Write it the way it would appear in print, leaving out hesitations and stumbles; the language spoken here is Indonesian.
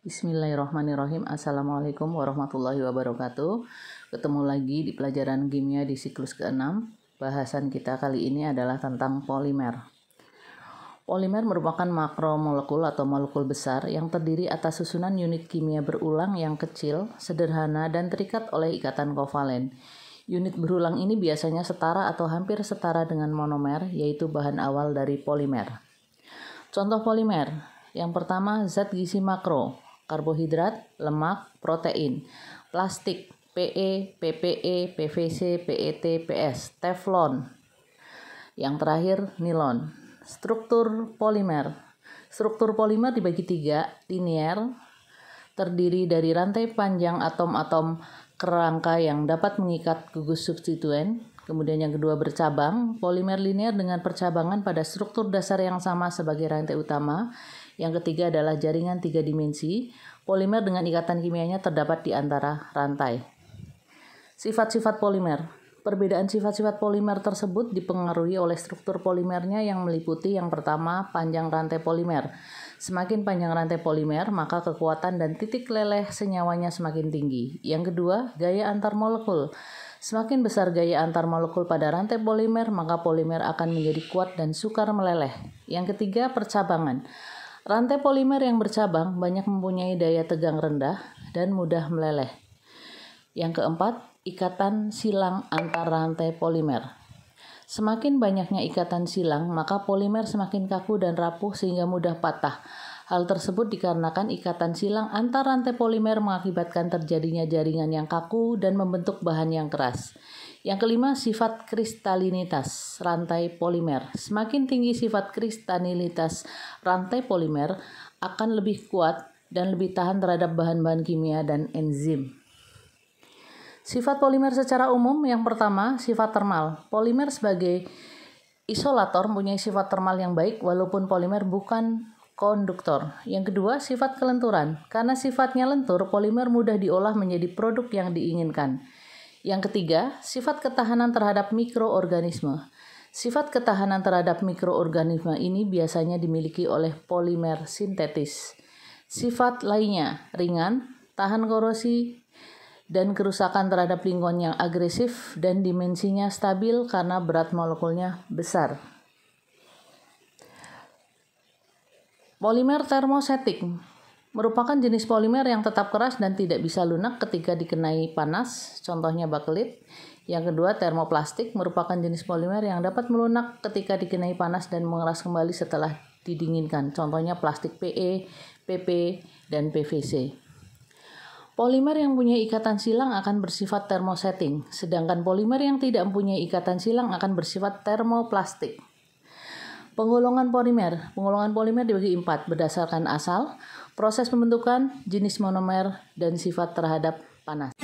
Bismillahirrahmanirrahim. Assalamualaikum warahmatullahi wabarakatuh. Ketemu lagi di pelajaran kimia di siklus ke-6. Bahasan kita kali ini adalah tentang polimer. Polimer merupakan makromolekul atau molekul besar yang terdiri atas susunan unit kimia berulang yang kecil, sederhana, dan terikat oleh ikatan kovalen. Unit berulang ini biasanya setara atau hampir setara dengan monomer, yaitu bahan awal dari polimer. Contoh polimer. Yang pertama, zat gizi makro, karbohidrat, lemak, protein, plastik, PE, PPE, PVC, PET, PS, teflon. Yang terakhir, nilon. Struktur polimer. Struktur polimer dibagi 3, linier, terdiri dari rantai panjang atom-atom kerangka yang dapat mengikat gugus substituen. Kemudian yang kedua, bercabang. Polimer linier dengan percabangan pada struktur dasar yang sama sebagai rantai utama. Yang ketiga adalah jaringan 3 dimensi. Polimer dengan ikatan kimianya terdapat di antara rantai. Sifat-sifat polimer. Perbedaan sifat-sifat polimer tersebut dipengaruhi oleh struktur polimernya yang meliputi yang pertama, panjang rantai polimer. Semakin panjang rantai polimer, maka kekuatan dan titik leleh senyawanya semakin tinggi. Yang kedua, gaya antar molekul. Semakin besar gaya antar molekul pada rantai polimer, maka polimer akan menjadi kuat dan sukar meleleh. Yang ketiga, percabangan. Rantai polimer yang bercabang banyak mempunyai daya tegang rendah dan mudah meleleh. Yang keempat, ikatan silang antar rantai polimer. Semakin banyaknya ikatan silang, maka polimer semakin kaku dan rapuh sehingga mudah patah. Hal tersebut dikarenakan ikatan silang antar rantai polimer mengakibatkan terjadinya jaringan yang kaku dan membentuk bahan yang keras. Yang kelima, sifat kristalinitas rantai polimer. Semakin tinggi sifat kristalinitas rantai polimer, akan lebih kuat dan lebih tahan terhadap bahan-bahan kimia dan enzim. Sifat polimer secara umum, yang pertama, sifat termal. Polimer sebagai isolator mempunyai sifat termal yang baik walaupun polimer bukan konduktor. Yang kedua, sifat kelenturan. Karena sifatnya lentur, polimer mudah diolah menjadi produk yang diinginkan. Yang ketiga, sifat ketahanan terhadap mikroorganisme. Sifat ketahanan terhadap mikroorganisme ini biasanya dimiliki oleh polimer sintetis. Sifat lainnya, ringan, tahan korosi, dan kerusakan terhadap lingkungan yang agresif, dan dimensinya stabil karena berat molekulnya besar. Polimer termosetik merupakan jenis polimer yang tetap keras dan tidak bisa lunak ketika dikenai panas, contohnya bakelit. Yang kedua, termoplastik merupakan jenis polimer yang dapat melunak ketika dikenai panas dan mengeras kembali setelah didinginkan, contohnya plastik PE, PP, dan PVC. Polimer yang punya ikatan silang akan bersifat termosetting, sedangkan polimer yang tidak mempunyai ikatan silang akan bersifat termoplastik. Penggolongan polimer. Penggolongan polimer dibagi 4 berdasarkan asal, proses pembentukan, jenis monomer, dan sifat terhadap panas.